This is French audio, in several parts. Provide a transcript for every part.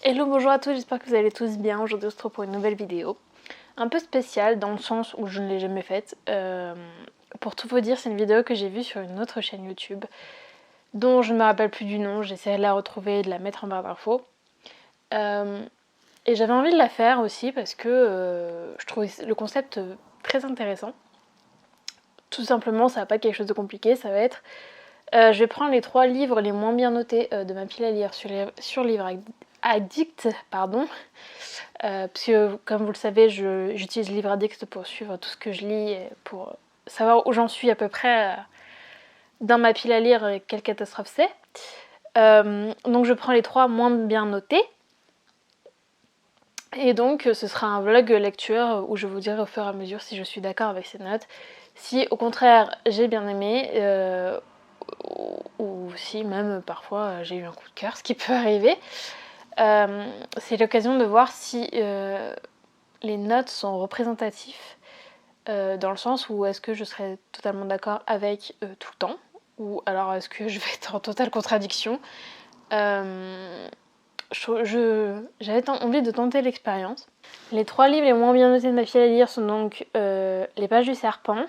Hello, bonjour à tous, j'espère que vous allez tous bien. Aujourd'hui on se retrouve pour une nouvelle vidéo. Un peu spéciale dans le sens où je ne l'ai jamais faite. Pour tout vous dire, c'est une vidéo que j'ai vue sur une autre chaîne YouTube dont je ne me rappelle plus du nom, j'essaierai de la retrouver et de la mettre en barre d'infos. Et j'avais envie de la faire aussi parce que je trouvais le concept très intéressant. Tout simplement, ça va pas être quelque chose de compliqué, ça va être... je vais prendre les 3 livres les moins bien notés de ma pile à lire sur Livre Addict, pardon. Parce que comme vous le savez, j'utilise Livre Addict pour suivre tout ce que je lis, et pour savoir où j'en suis à peu près dans ma pile à lire et quelle catastrophe c'est. Donc je prends les 3 moins bien notés. Et donc ce sera un vlog lecture où je vous dirai au fur et à mesure si je suis d'accord avec ces notes. Si au contraire j'ai bien aimé, ou si même parfois j'ai eu un coup de cœur, ce qui peut arriver. C'est l'occasion de voir si les notes sont représentatives dans le sens où est-ce que je serais totalement d'accord avec tout le temps, ou alors est-ce que je vais être en totale contradiction. J'avais envie de tenter l'expérience. Les 3 livres les moins bien notés de ma fille à lire sont donc Les Pages du Serpent.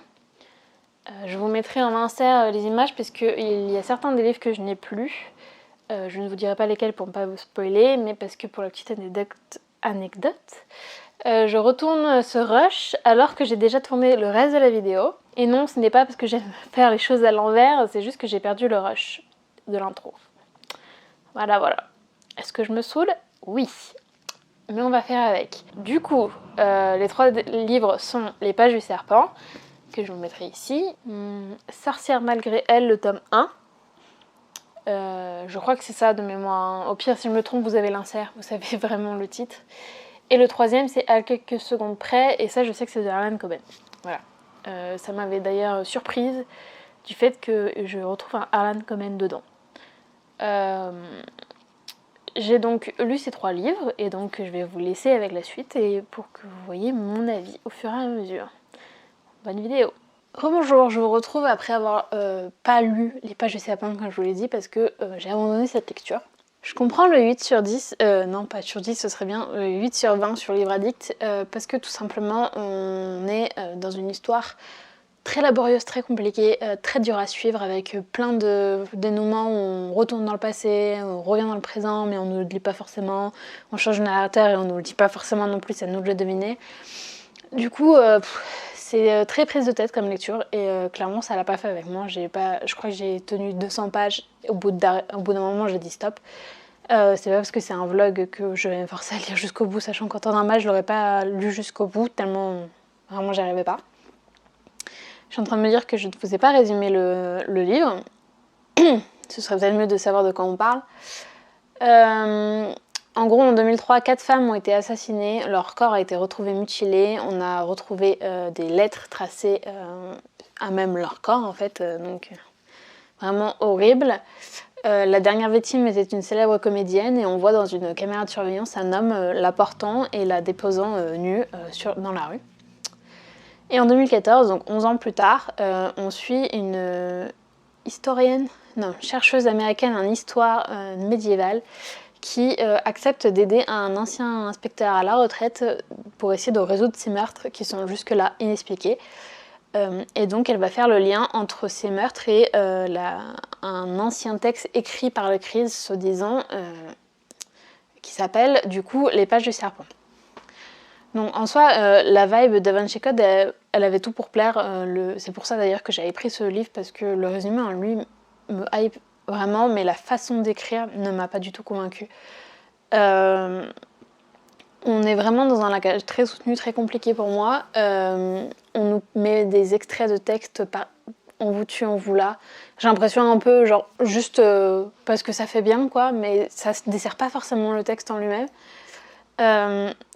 Je vous mettrai en insert les images parce qu'il y a certains des livres que je n'ai plus. Je ne vous dirai pas lesquels pour ne pas vous spoiler, mais parce que pour la petite anecdote, je retourne ce rush alors que j'ai déjà tourné le reste de la vidéo. Et non, ce n'est pas parce que j'aime faire les choses à l'envers, c'est juste que j'ai perdu le rush de l'intro. Voilà. Est-ce que je me saoule? Oui. Mais on va faire avec. Du coup, les 3 livres sont Les Pages du Serpent, que je vous mettrai ici. Sorcière malgré elle, le tome 1. Je crois que c'est ça de mémoire. Au pire, si je me trompe, vous avez l'insert, vous savez vraiment le titre. Et le 3e, c'est À quelques secondes près, et ça, je sais que c'est de Harlan Coben. Voilà. Ça m'avait d'ailleurs surprise du fait que je retrouve un Harlan Coben dedans. J'ai donc lu ces 3 livres, et donc je vais vous laisser avec la suite, et pour que vous voyez mon avis au fur et à mesure. Bonne vidéo! Rebonjour, je vous retrouve après avoir pas lu Les Pages du Serpent comme je vous l'ai dit parce que j'ai abandonné cette lecture. Je comprends le 8 sur 10, non pas sur 10 ce serait bien, 8 sur 20 sur Livre Addict parce que tout simplement on est dans une histoire très laborieuse, très compliquée, très dure à suivre avec plein de dénouements où on retourne dans le passé, on revient dans le présent mais on ne le dit pas forcément, on change de narrateur et on ne le dit pas forcément non plus, c'est à nous de le deviner. Du coup, c'est très prise de tête comme lecture et clairement ça l'a pas fait avec moi. Je crois que j'ai tenu 200 pages et au bout d'un moment j'ai dit stop. C'est pas parce que c'est un vlog que je vais me forcer à lire jusqu'au bout, sachant qu'en temps normal je l'aurais pas lu jusqu'au bout tellement vraiment j'y arrivais pas. Je suis en train de me dire que je ne vous ai pas résumé le livre. Ce serait peut-être mieux de savoir de quoi on parle. En gros, en 2003, 4 femmes ont été assassinées, leur corps a été retrouvé mutilé, on a retrouvé des lettres tracées à même leur corps en fait, donc vraiment horrible. La dernière victime était une célèbre comédienne et on voit dans une caméra de surveillance un homme la portant et la déposant nue dans la rue. Et en 2014, donc 11 ans plus tard, on suit une chercheuse américaine en histoire médiévale qui accepte d'aider un ancien inspecteur à la retraite pour essayer de résoudre ces meurtres qui sont jusque-là inexpliqués. Et donc elle va faire le lien entre ces meurtres et un ancien texte écrit par le Christ, soi-disant, qui s'appelle du coup Les Pages du Serpent. Donc en soi, la vibe de Da Vinci Code, elle avait tout pour plaire. C'est pour ça d'ailleurs que j'avais pris ce livre parce que le résumé en lui me hype vraiment, mais la façon d'écrire ne m'a pas du tout convaincue. On est vraiment dans un langage très soutenu, très compliqué pour moi. On nous met des extraits de texte on vous tue, on vous là. J'ai l'impression un peu genre juste parce que ça fait bien quoi, mais ça ne dessert pas forcément le texte en lui-même.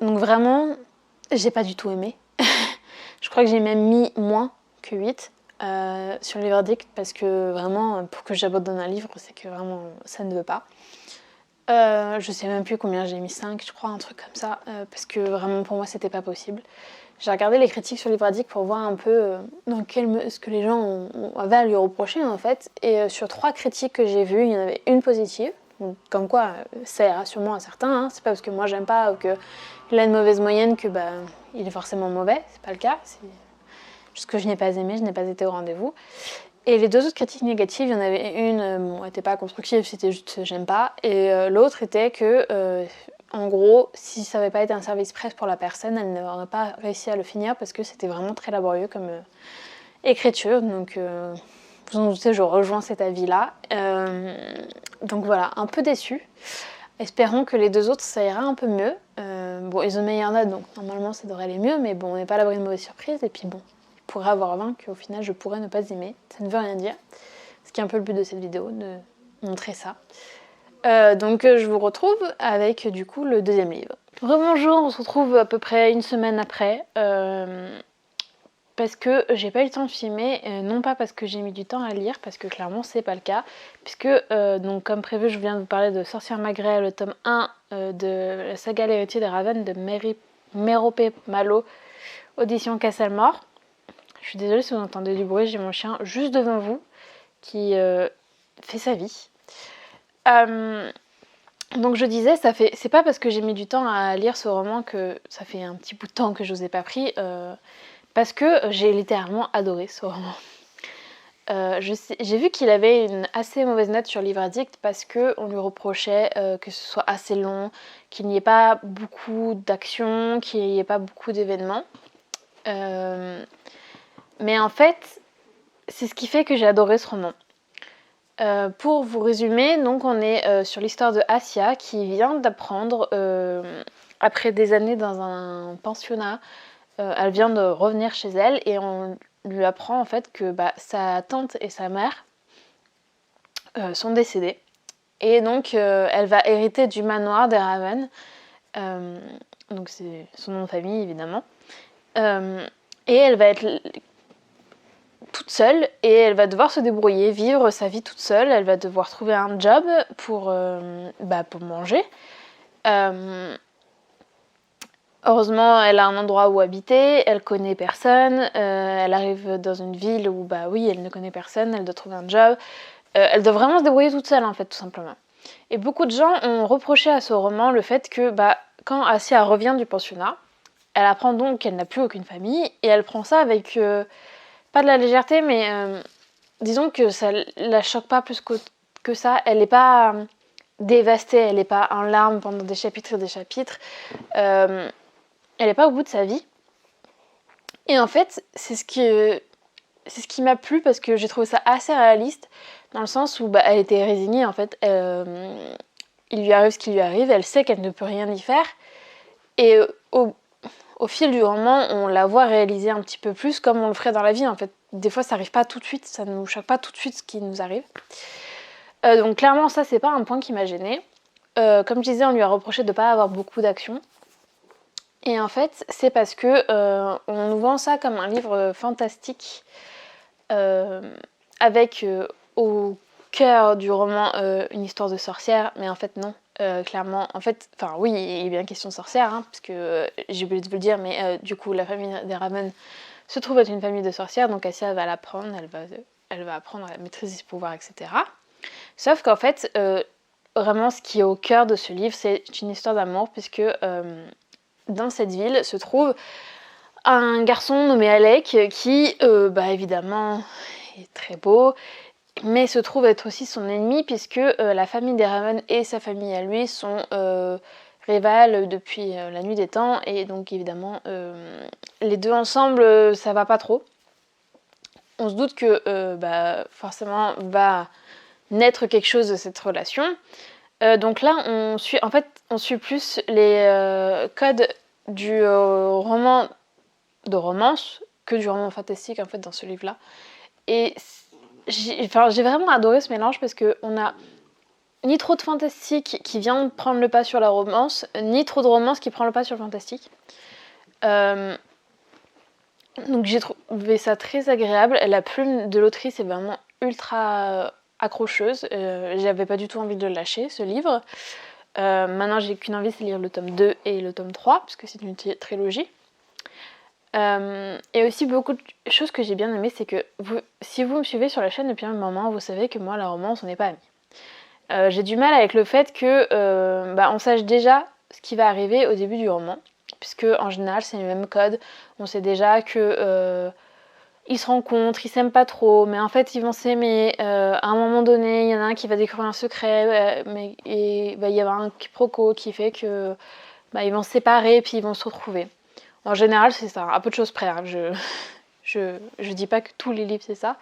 Donc vraiment, j'ai pas du tout aimé. Je crois que j'ai même mis moins que 8. Sur les verdicts parce que vraiment pour que j'abandonne un livre c'est que vraiment ça ne veut pas. Je sais même plus combien j'ai mis, 5 je crois, un truc comme ça, parce que vraiment pour moi c'était pas possible. J'ai regardé les critiques sur Livre Addict pour voir un peu ce que les gens avaient à lui reprocher en fait, et sur 3 critiques que j'ai vues, il y en avait une positive Donc, comme quoi, ça ira sûrement à certains. Hein. C'est pas parce que moi j'aime pas ou qu'il a une mauvaise moyenne que il est forcément mauvais. C'est pas le cas. C'est juste que je n'ai pas aimé, je n'ai pas été au rendez-vous. Et les 2 autres critiques négatives, il y en avait une, elle n'était pas constructive, c'était juste j'aime pas. Et l'autre était que, en gros, si ça n'avait pas été un service presse pour la personne, elle n'aurait pas réussi à le finir parce que c'était vraiment très laborieux comme écriture. Donc, vous en doutez, je rejoins cet avis-là. Donc voilà, un peu déçue. Espérons que les 2 autres, ça ira un peu mieux. Bon, ils ont meilleure note, donc normalement ça devrait aller mieux, mais bon, on n'est pas à l'abri de mauvaise surprise. Et puis bon, pourrait avoir 20 qu'au final je pourrais ne pas aimer. Ça ne veut rien dire. Ce qui est un peu le but de cette vidéo, de montrer ça. Donc je vous retrouve avec du coup le 2e livre. Rebonjour, on se retrouve à peu près une semaine après. Parce que j'ai pas eu le temps de filmer, non pas parce que j'ai mis du temps à lire, parce que clairement c'est pas le cas, puisque donc comme prévu je viens de vous parler de Sorcière Magret, le tome 1 de la saga L'héritier des Ravens de Mérope Malo, audition Castelmore. Je suis désolée si vous entendez du bruit, j'ai mon chien juste devant vous qui fait sa vie. Donc je disais, c'est pas parce que j'ai mis du temps à lire ce roman que ça fait un petit bout de temps que je vous ai pas pris, parce que j'ai littéralement adoré ce roman. J'ai vu qu'il avait une assez mauvaise note sur Livre Addict parce qu'on lui reprochait que ce soit assez long, qu'il n'y ait pas beaucoup d'action, qu'il n'y ait pas beaucoup d'événements. Mais en fait, c'est ce qui fait que j'ai adoré ce roman. Pour vous résumer, donc on est sur l'histoire de Assia qui vient d'apprendre, après des années dans un pensionnat, elle vient de revenir chez elle et on lui apprend en fait que sa tante et sa mère sont décédées. Et donc elle va hériter du manoir des Raven, donc c'est son nom de famille évidemment. Et elle va être toute seule et elle va devoir se débrouiller, vivre sa vie toute seule. Elle va devoir trouver un job pour manger. Heureusement, elle a un endroit où habiter, elle connaît personne, elle arrive dans une ville où elle ne connaît personne, elle doit trouver un job. Elle doit vraiment se débrouiller toute seule en fait, tout simplement. Et beaucoup de gens ont reproché à ce roman le fait que quand Assia revient du pensionnat, elle apprend donc qu'elle n'a plus aucune famille et elle prend ça avec pas de la légèreté, mais disons que ça la choque pas plus que ça. Elle n'est pas dévastée, elle n'est pas en larmes pendant des chapitres et des chapitres. Elle n'est pas au bout de sa vie. Et en fait, c'est ce qui m'a plu parce que j'ai trouvé ça assez réaliste dans le sens où elle était résignée en fait. Il lui arrive ce qui lui arrive, elle sait qu'elle ne peut rien y faire. Et au fil du roman, on la voit réaliser un petit peu plus comme on le ferait dans la vie en fait. Des fois ça arrive pas tout de suite, ça ne nous choque pas tout de suite ce qui nous arrive. Donc clairement ça c'est pas un point qui m'a gênée. Comme je disais, on lui a reproché de pas avoir beaucoup d'action. Et en fait c'est parce que on nous vend ça comme un livre fantastique avec au cœur du roman une histoire de sorcière, mais en fait non. Clairement, en fait, oui, il est bien question de sorcière, hein, parce que j'ai oublié de vous le dire, mais du coup, la famille des Raven se trouve être une famille de sorcières, donc Assia va l'apprendre, elle va apprendre à maîtriser ses pouvoirs, etc. Sauf qu'en fait, vraiment, ce qui est au cœur de ce livre, c'est une histoire d'amour, puisque dans cette ville se trouve un garçon nommé Alec qui, évidemment, est très beau, mais se trouve être aussi son ennemi puisque la famille des Raven et sa famille à lui sont rivales depuis la nuit des temps et donc évidemment les deux ensemble ça va pas trop. On se doute que forcément va naître quelque chose de cette relation. Donc là on suit plus les codes du roman de romance que du roman fantastique en fait dans ce livre là. Et j'ai vraiment adoré ce mélange parce qu'on a ni trop de fantastique qui vient prendre le pas sur la romance, ni trop de romance qui prend le pas sur le fantastique. Donc j'ai trouvé ça très agréable. La plume de l'autrice est vraiment ultra accrocheuse. J'avais pas du tout envie de le lâcher, ce livre. Maintenant j'ai qu'une envie, c'est de lire le tome 2 et le tome 3, parce que c'est une trilogie. Et aussi beaucoup de choses que j'ai bien aimées, c'est que si vous me suivez sur la chaîne depuis un moment, vous savez que moi la romance on n'est pas amis. J'ai du mal avec le fait que on sache déjà ce qui va arriver au début du roman, puisque en général c'est le même code. On sait déjà que ils se rencontrent, ils s'aiment pas trop, mais en fait ils vont s'aimer. À un moment donné, il y en a un qui va découvrir un secret, et il va y avoir un quiproquo qui fait que ils vont se séparer et puis ils vont se retrouver. En général, c'est ça, à peu de choses près. Hein. Je dis pas que tous les livres c'est ça.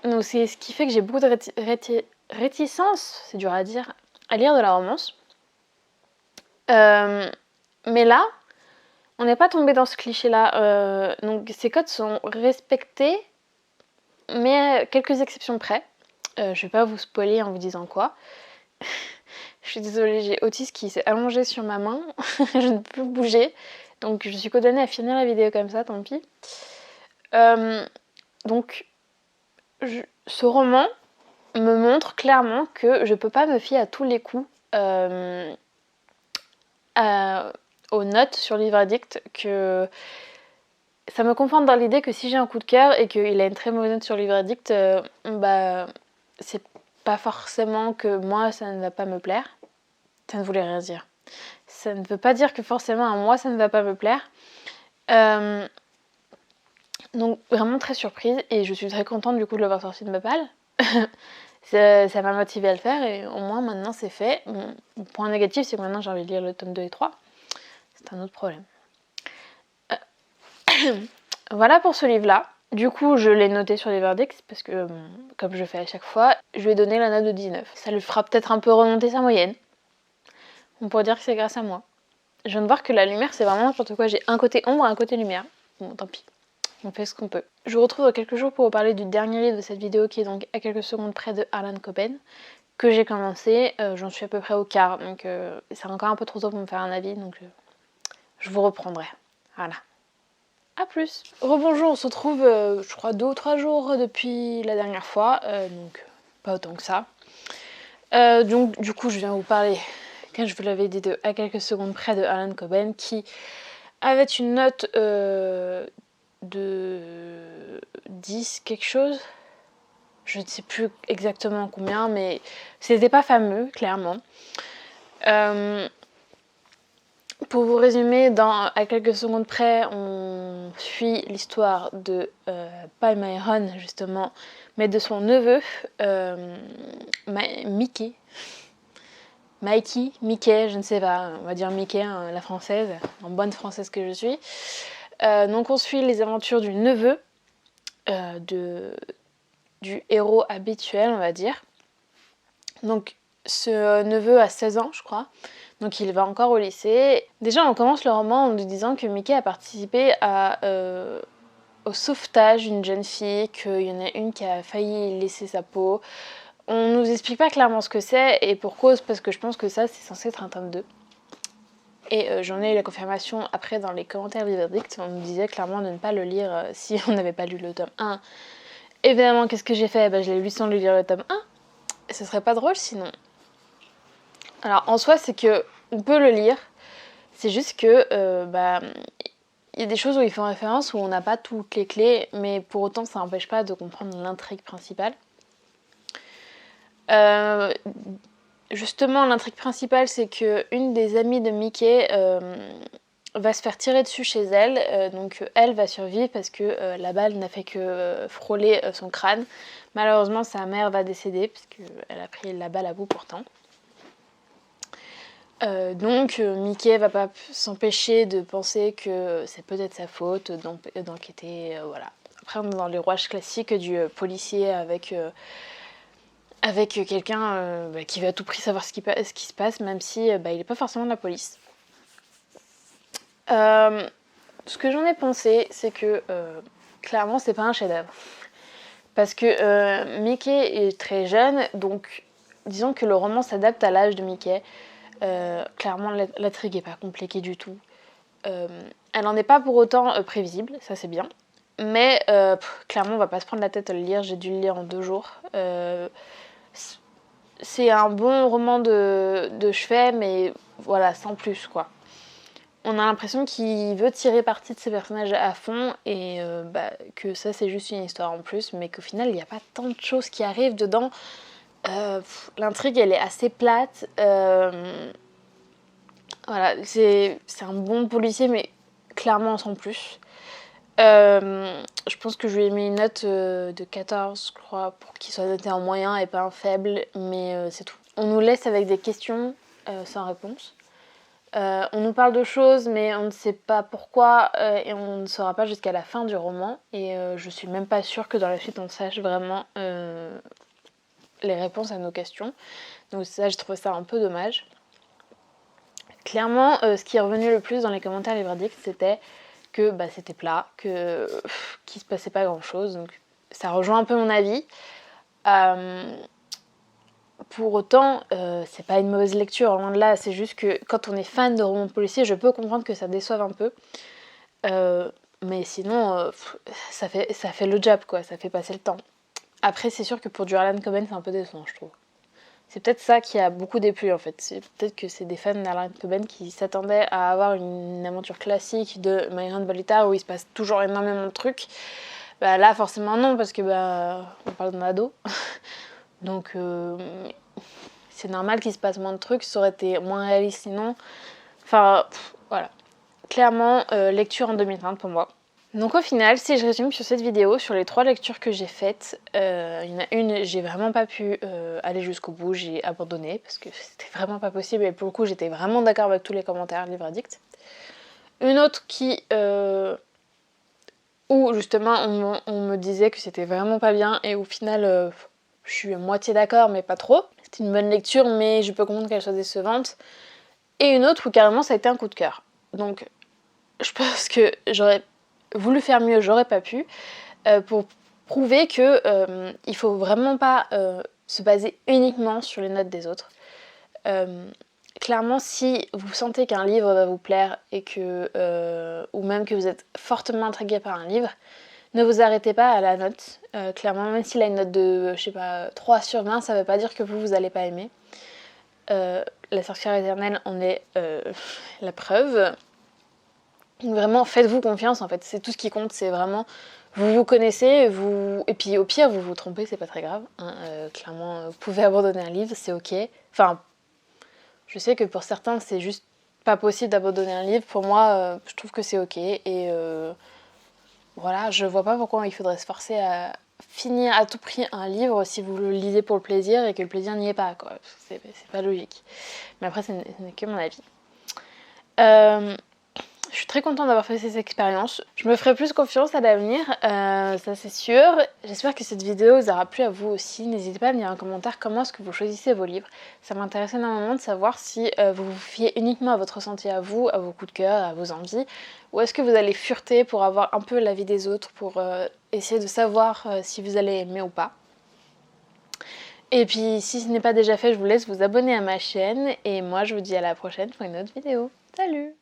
Donc c'est ce qui fait que j'ai beaucoup de réticence, c'est dur à dire, à lire de la romance. Mais là, on n'est pas tombé dans ce cliché-là. Donc ces codes sont respectés, mais quelques exceptions près. Je vais pas vous spoiler en vous disant quoi. Je suis désolée, j'ai Otis qui s'est allongé sur ma main. Je ne peux plus bouger. Donc je suis condamnée à finir la vidéo comme ça, tant pis. Donc ce roman me montre clairement que je peux pas me fier à tous les coups aux notes sur Livre Addict, que ça me conforte dans l'idée que si j'ai un coup de cœur et qu'il a une très mauvaise note sur Livre Addict, c'est pas forcément que moi ça ne va pas me plaire. Ça ne voulait rien dire. Ça ne veut pas dire que forcément à moi ça ne va pas me plaire. Donc vraiment très surprise et je suis très contente du coup de l'avoir sorti de ma palle. Ça m'a motivée à le faire et au moins maintenant c'est fait. Mon point négatif c'est que maintenant j'ai envie de lire le tome 2 et 3. C'est un autre problème. Voilà pour ce livre-là. Du coup, je l'ai noté sur les verdicts parce que, comme je fais à chaque fois, je lui ai donné la note de 19. Ça lui fera peut-être un peu remonter sa moyenne. On pourrait dire que c'est grâce à moi. Je viens de voir que la lumière, c'est vraiment n'importe quoi. J'ai un côté ombre et un côté lumière. Bon, tant pis. On fait ce qu'on peut. Je vous retrouve dans quelques jours pour vous parler du dernier livre de cette vidéo qui est donc à quelques secondes près de Harlan Coben, que j'ai commencé. J'en suis à peu près au quart, donc c'est encore un peu trop tôt pour me faire un avis, donc je vous reprendrai. Voilà. A plus. Rebonjour, on se retrouve je crois 2 ou 3 jours depuis la dernière fois, donc pas autant que ça. Donc du coup je viens vous parler, comme je vous l'avais dit, de à quelques secondes près de Harlan Coben, qui avait une note de 10 quelque chose. Je ne sais plus exactement combien, mais c'était pas fameux, clairement. Pour vous résumer, à quelques secondes près, on suit l'histoire de pas Myron justement, mais de son neveu, Mickey, je ne sais pas, on va dire Mickey, hein, la française, en bonne française que je suis. Donc on suit les aventures du neveu du héros habituel, on va dire. Donc ce neveu a 16 ans, je crois. Donc il va encore au lycée. Déjà, on commence le roman en nous disant que Mickey a participé au sauvetage d'une jeune fille, qu'il y en a une qui a failli laisser sa peau. On nous explique pas clairement ce que c'est, et pour cause, parce que je pense que ça, c'est censé être un tome 2. Et j'en ai eu la confirmation après dans les commentaires du verdict. On nous disait clairement de ne pas le lire si on n'avait pas lu le tome 1. Évidemment, qu'est-ce que j'ai fait ? Je l'ai lu sans lui lire le tome 1. Et ce serait pas drôle sinon. Alors en soi, c'est que on peut le lire, c'est juste que il y a des choses où ils font référence où on n'a pas toutes les clés, mais pour autant ça n'empêche pas de comprendre l'intrigue principale. Justement, l'intrigue principale, c'est que une des amies de Mickey va se faire tirer dessus chez elle, donc elle va survivre parce que la balle n'a fait que frôler son crâne. Malheureusement, sa mère va décéder parce qu'elle a pris la balle à bout portant. Donc Mickey va pas s'empêcher de penser que c'est peut-être sa faute, d'enquêter, voilà. Après on est dans les rouages classiques du policier avec quelqu'un qui veut à tout prix savoir ce qui se passe, même si il n'est pas forcément de la police. Ce que j'en ai pensé, c'est que clairement c'est pas un chef-d'œuvre. Parce que Mickey est très jeune, donc disons que le roman s'adapte à l'âge de Mickey. Clairement l'intrigue est pas compliquée du tout. Elle n'en est pas pour autant prévisible, ça c'est bien. Mais clairement on va pas se prendre la tête à le lire, j'ai dû le lire en 2 jours. C'est un bon roman de chevet, mais voilà, sans plus quoi. On a l'impression qu'il veut tirer parti de ses personnages à fond et que ça c'est juste une histoire en plus, mais qu'au final il n'y a pas tant de choses qui arrivent dedans L'intrigue elle est assez plate. Voilà, c'est un bon policier mais clairement sans plus. Je pense que je lui ai mis une note de 14 je crois pour qu'il soit noté en moyen et pas en faible, mais c'est tout. On nous laisse avec des questions sans réponse. On nous parle de choses mais on ne sait pas pourquoi et on ne saura pas jusqu'à la fin du roman et je suis même pas sûre que dans la suite on sache vraiment les réponses à nos questions. Donc ça, j'ai trouvé ça un peu dommage. Clairement, ce qui est revenu le plus dans les commentaires Livradict, c'était que c'était plat, qu'il se passait pas grand chose. Donc ça rejoint un peu mon avis. Pour autant, c'est pas une mauvaise lecture, loin de là. C'est juste que quand on est fan de romans policiers, je peux comprendre que ça déçoive un peu. Mais sinon, ça fait le job, quoi. Ça fait passer le temps. Après, c'est sûr que pour du Harlan Coben, c'est un peu décevant, je trouve. C'est peut-être ça qui a beaucoup déplu en fait. C'est peut-être que c'est des fans d'Harlan Coben qui s'attendaient à avoir une aventure classique de My Aunt Lolita où il se passe toujours énormément de trucs. Là forcément non parce que on parle d'un ado. Donc c'est normal qu'il se passe moins de trucs, ça aurait été moins réaliste sinon. Enfin voilà. Clairement lecture en 2020 pour moi. Donc au final, si je résume sur cette vidéo, sur les 3 lectures que j'ai faites, il y en a une, j'ai vraiment pas pu aller jusqu'au bout, j'ai abandonné parce que c'était vraiment pas possible et pour le coup j'étais vraiment d'accord avec tous les commentaires Livradict. Une autre où justement on me disait que c'était vraiment pas bien et au final je suis à moitié d'accord mais pas trop. C'était une bonne lecture mais je peux comprendre qu'elle soit décevante. Et une autre où carrément ça a été un coup de cœur. Donc je pense que j'aurais voulu faire mieux, j'aurais pas pu, pour prouver que il faut vraiment pas se baser uniquement sur les notes des autres. Clairement, si vous sentez qu'un livre va vous plaire et que ou même que vous êtes fortement intrigué par un livre, ne vous arrêtez pas à la note. Clairement, même s'il a une note de, je sais pas, 3 sur 20, ça veut pas dire que vous allez pas aimer. La sorcière éternelle en est la preuve. Vraiment, faites-vous confiance en fait, c'est tout ce qui compte, c'est vraiment vous vous connaissez, et puis au pire vous vous trompez, c'est pas très grave, hein. Clairement, vous pouvez abandonner un livre, c'est ok. Enfin, je sais que pour certains c'est juste pas possible d'abandonner un livre, pour moi je trouve que c'est ok et voilà, je vois pas pourquoi il faudrait se forcer à finir à tout prix un livre si vous le lisez pour le plaisir et que le plaisir n'y est pas, quoi. C'est pas logique. Mais après, ce n'est que mon avis. Je suis très contente d'avoir fait ces expériences. Je me ferai plus confiance à l'avenir, ça c'est sûr. J'espère que cette vidéo vous aura plu à vous aussi. N'hésitez pas à me dire en commentaire comment est-ce que vous choisissez vos livres. Ça m'intéresse énormément de savoir si vous vous fiez uniquement à votre ressenti à vous, à vos coups de cœur, à vos envies, ou est-ce que vous allez fureter pour avoir un peu l'avis des autres, pour essayer de savoir si vous allez aimer ou pas. Et puis si ce n'est pas déjà fait, je vous laisse vous abonner à ma chaîne et moi je vous dis à la prochaine pour une autre vidéo. Salut!